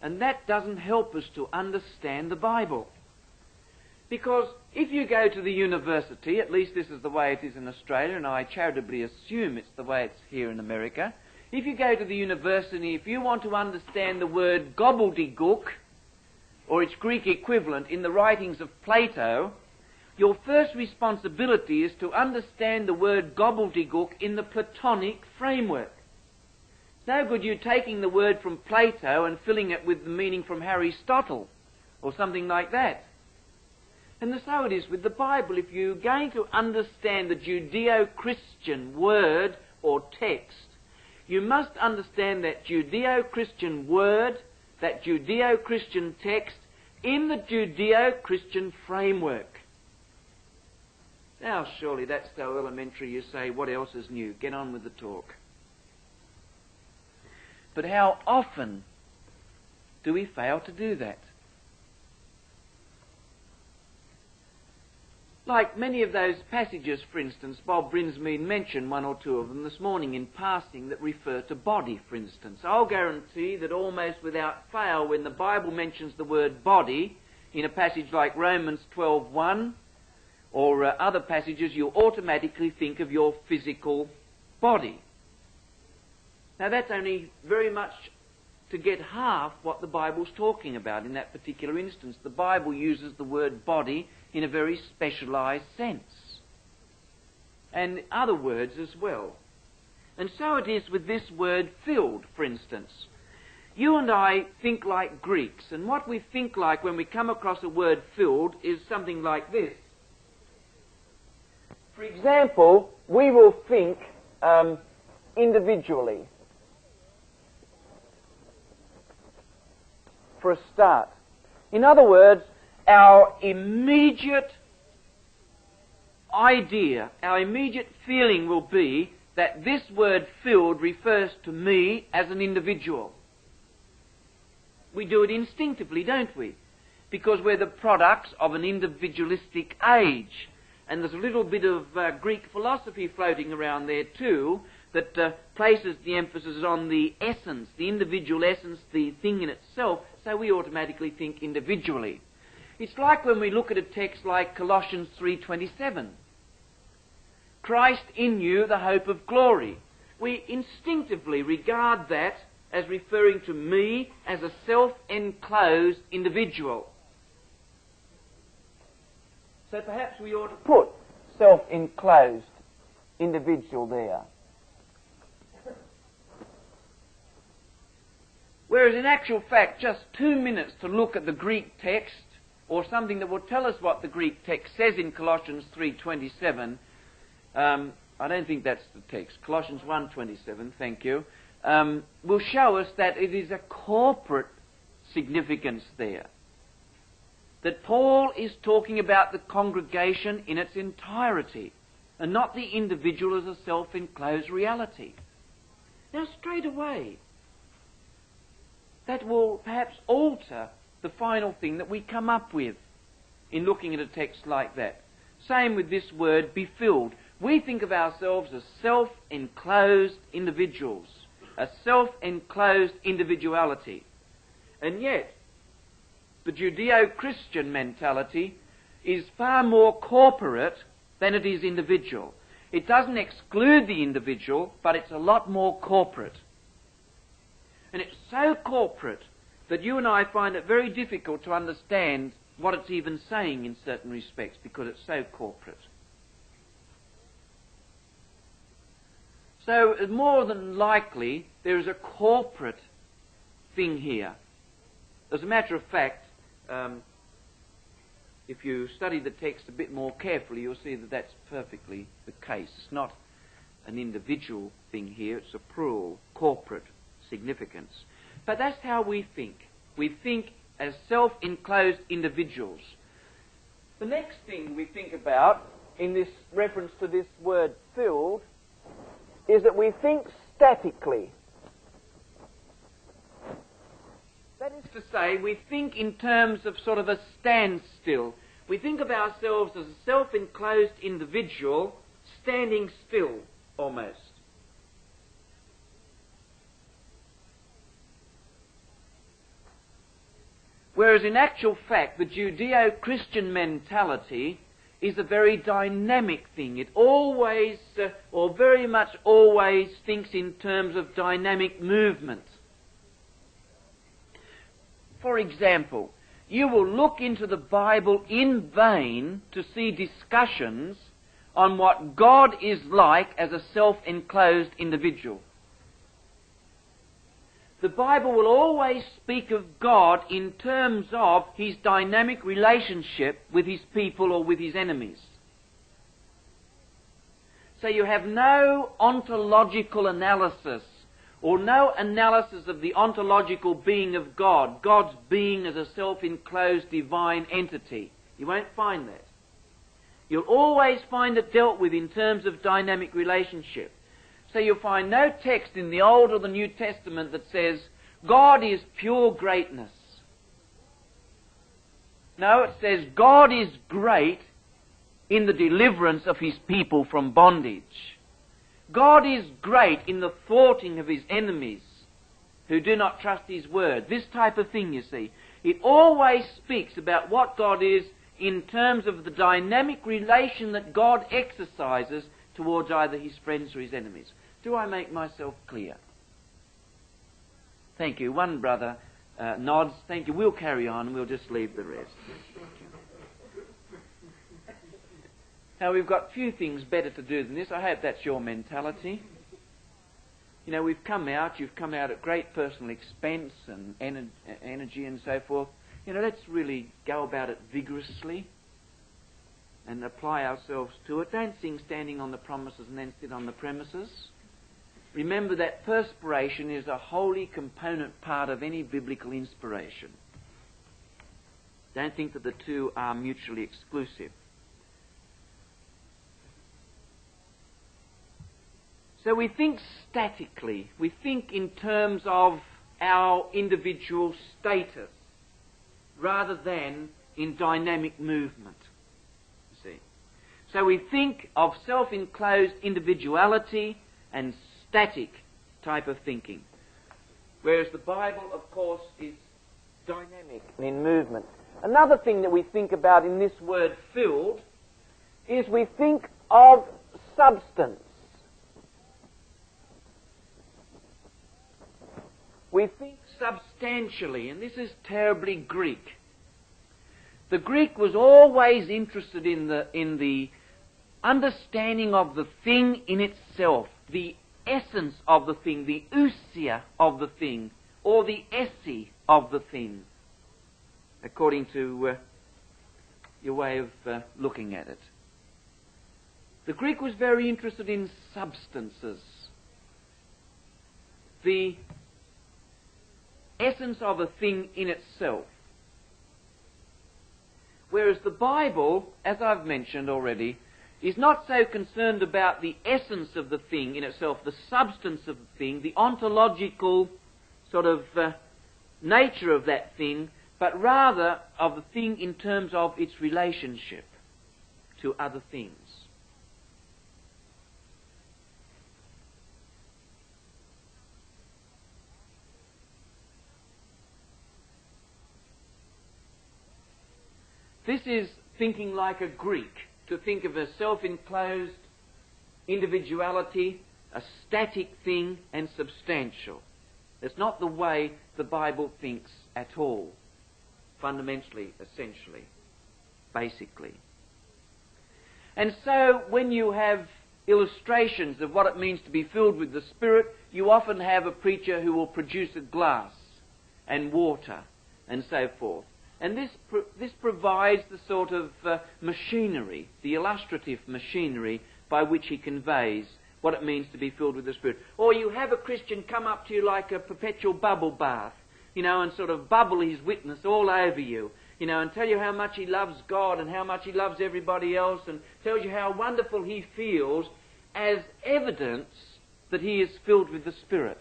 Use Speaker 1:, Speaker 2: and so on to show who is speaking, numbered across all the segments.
Speaker 1: And that doesn't help us to understand the Bible. Because if you go to the university, at least this is the way it is in Australia, and I charitably assume it's the way it's here in America, if you go to the university, if you want to understand the word gobbledygook, or its Greek equivalent in the writings of Plato, your first responsibility is to understand the word gobbledygook in the Platonic framework. It's no good you taking the word from Plato and filling it with the meaning from Aristotle, or something like that. And so it is with the Bible. If you're going to understand the Judeo-Christian word or text, you must understand that Judeo-Christian word, that Judeo-Christian text, in the Judeo-Christian framework. Now, surely that's so elementary you say, what else is new? Get on with the talk. But how often do we fail to do that? Like many of those passages, for instance, Bob Brinsmead mentioned one or two of them this morning in passing that refer to body, for instance. I'll guarantee that almost without fail, when the Bible mentions the word body, in a passage like Romans 12:1, or other passages, you automatically think of your physical body. Now that's only very much to get half what the Bible's talking about in that particular instance. The Bible uses the word body in a very specialised sense, and other words as well. And so it is with this word filled, for instance. You and I think like Greeks, and what we think like when we come across a word filled is something like this. For example, we will think individually. For a start. In other words, our immediate idea, our immediate feeling will be that this word filled refers to me as an individual. We do it instinctively, don't we? Because we're the products of an individualistic age. And there's a little bit of Greek philosophy floating around there too that places the emphasis on the essence, the individual essence, the thing in itself, so we automatically think individually. It's like when we look at a text like Colossians 3:27. Christ in you, the hope of glory. We instinctively regard that as referring to me as a self-enclosed individual. So perhaps we ought to put self-enclosed individual there. Whereas in actual fact, just 2 minutes to look at the Greek text, or something that will tell us what the Greek text says in Colossians 3:27, I don't think that's the text, Colossians 1:27, thank you, will show us that it is a corporate significance there. That Paul is talking about the congregation in its entirety, and not the individual as a self-enclosed reality. Now, straight away, that will perhaps alter the final thing that we come up with in looking at a text like that. Same with this word, be filled. We think of ourselves as self-enclosed individuals, a self-enclosed individuality. And yet, the Judeo-Christian mentality is far more corporate than it is individual. It doesn't exclude the individual, but it's a lot more corporate. And it's so corporate that you and I find it very difficult to understand what it's even saying in certain respects, because it's so corporate. So, more than likely, there is a corporate thing here. As a matter of fact, if you study the text a bit more carefully, you'll see that that's perfectly the case. It's not an individual thing here, it's a plural, corporate significance. But that's how we think. We think as self-enclosed individuals. The next thing we think about in this reference to this word filled is that we think statically. That is to say, we think in terms of sort of a standstill. We think of ourselves as a self-enclosed individual standing still, almost. Whereas in actual fact, the Judeo-Christian mentality is a very dynamic thing. It always, or very much always, thinks in terms of dynamic movement. For example, you will look into the Bible in vain to see discussions on what God is like as a self-enclosed individual. The Bible will always speak of God in terms of his dynamic relationship with his people or with his enemies. So you have no ontological analysis or no analysis of the ontological being of God, God's being as a self-enclosed divine entity. You won't find that. You'll always find it dealt with in terms of dynamic relationship. So you'll find no text in the Old or the New Testament that says, God is pure greatness. No, it says, God is great in the deliverance of his people from bondage. God is great in the thwarting of his enemies who do not trust his word. This type of thing, you see. It always speaks about what God is in terms of the dynamic relation that God exercises towards either his friends or his enemies. Do I make myself clear? Thank you. One brother nods. Thank you. We'll carry on and we'll just leave the rest. Now, we've got few things better to do than this. I hope that's your mentality. You know, you've come out at great personal expense and energy and so forth. You know, let's really go about it vigorously and apply ourselves to it. Don't sing standing on the promises and then sit on the premises. Remember that perspiration is a wholly component part of any biblical inspiration. Don't think that the two are mutually exclusive. So we think statically. We think in terms of our individual status rather than in dynamic movement. You see. So we think of self-enclosed individuality and static type of thinking. Whereas the Bible, of course, is dynamic and in movement. Another thing that we think about in this word filled is we think of substance. We think substantially, and this is terribly Greek. The Greek was always interested in the understanding of the thing in itself, the essence of the thing, the ousia of the thing, or the esse of the thing, according to your way of looking at it. The Greek was very interested in substances, the essence of a thing in itself. Whereas the Bible, as I've mentioned already, is not so concerned about the essence of the thing in itself, the substance of the thing, the ontological sort of nature of that thing, but rather of the thing in terms of its relationship to other things. This is thinking like a Greek, to think of a self-enclosed individuality, a static thing, and substantial. It's not the way the Bible thinks at all, fundamentally, essentially, basically. And so, when you have illustrations of what it means to be filled with the Spirit, you often have a preacher who will produce a glass and water and so forth. And this provides the sort of machinery, the illustrative machinery by which he conveys what it means to be filled with the Spirit. Or you have a Christian come up to you like a perpetual bubble bath, you know, and sort of bubble his witness all over you, you know, and tell you how much he loves God and how much he loves everybody else, and tells you how wonderful he feels as evidence that he is filled with the Spirit.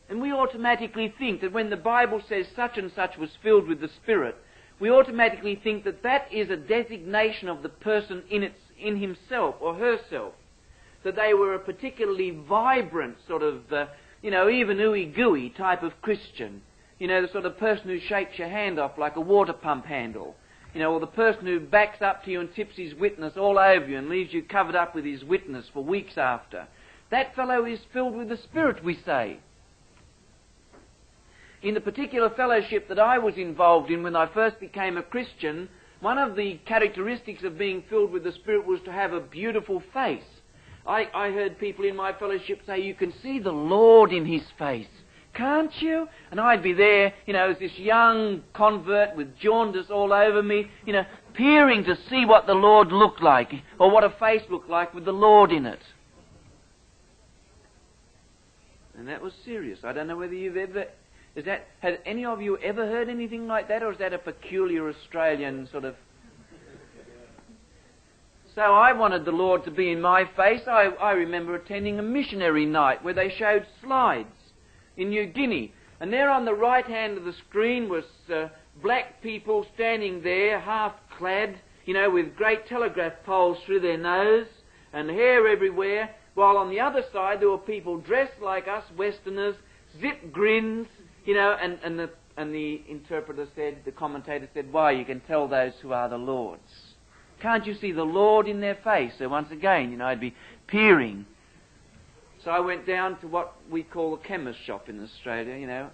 Speaker 1: And we automatically think that when the Bible says such and such was filled with the Spirit, we automatically think that that is a designation of the person in himself or herself. That they were a particularly vibrant sort of even ooey-gooey type of Christian. The sort of person who shakes your hand off like a water pump handle. Or the person who backs up to you and tips his witness all over you and leaves you covered up with his witness for weeks after. That fellow is filled with the Spirit, we say. In the particular fellowship that I was involved in when I first became a Christian, one of the characteristics of being filled with the Spirit was to have a beautiful face. I heard people in my fellowship say, you can see the Lord in his face, can't you? And I'd be there, as this young convert with jaundice all over me, peering to see what the Lord looked like, or what a face looked like with the Lord in it. And that was serious. I don't know whether you've ever... Has any of you ever heard anything like that, or is that a peculiar Australian sort of... So I wanted the Lord to be in my face. I remember attending a missionary night where they showed slides in New Guinea. And there on the right hand of the screen was black people standing there, half-clad, with great telegraph poles through their nose and hair everywhere, while on the other side there were people dressed like us Westerners, zip grins, and the interpreter said, the commentator said, why, you can tell those who are the Lord's. Can't you see the Lord in their face? So once again, I'd be peering. So I went down to what we call a chemist shop in Australia,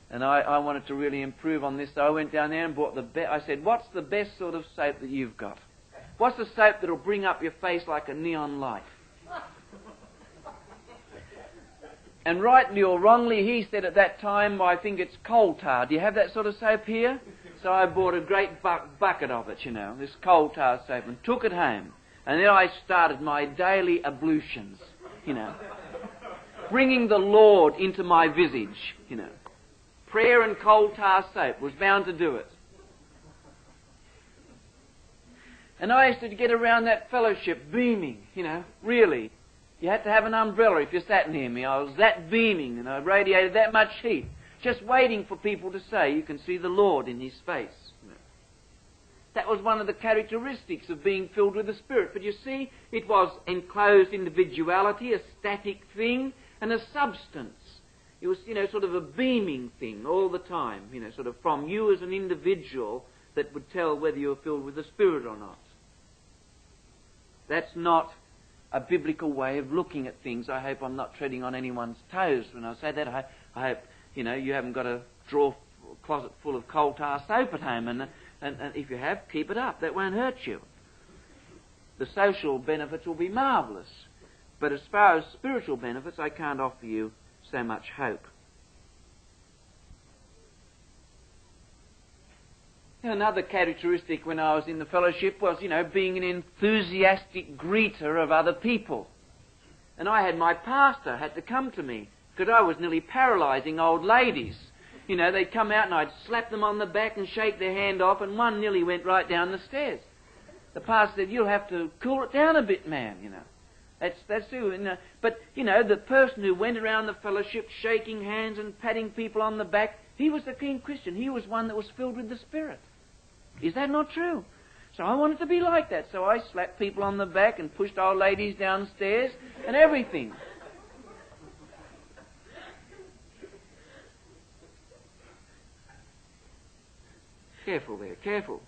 Speaker 1: and I wanted to really improve on this, so I went down there and bought I said, what's the best sort of soap that you've got? What's the soap that'll bring up your face like a neon light? And rightly or wrongly, he said at that time, I think it's coal tar. Do you have that sort of soap here? So I bought a great bucket of it, this coal tar soap, and took it home. And then I started my daily ablutions, bringing the Lord into my visage, Prayer and coal tar soap was bound to do it. And I used to get around that fellowship beaming, really. You had to have an umbrella if you sat near me. I was that beaming and I radiated that much heat, just waiting for people to say, you can see the Lord in his face. That was one of the characteristics of being filled with the Spirit. But you see, it was enclosed individuality, a static thing, and a substance. It was, sort of a beaming thing all the time, sort of from you as an individual that would tell whether you were filled with the Spirit or not. That's not a biblical way of looking at things. I hope I'm not treading on anyone's toes when I say that. I hope, you haven't got a closet full of coal tar soap at home, and if you have, keep it up. That won't hurt you. The social benefits will be marvellous. But as far as spiritual benefits, I can't offer you so much hope. Another characteristic when I was in the fellowship was, being an enthusiastic greeter of other people. And I had my pastor had to come to me because I was nearly paralysing old ladies. They'd come out and I'd slap them on the back and shake their hand off, and one nearly went right down the stairs. The pastor said, you'll have to cool it down a bit, ma'am, That's true. But, the person who went around the fellowship shaking hands and patting people on the back, he was the keen Christian. He was one that was filled with the Spirit. Is that not true? So I wanted to be like that. So I slapped people on the back and pushed old ladies downstairs and everything. Careful there, careful.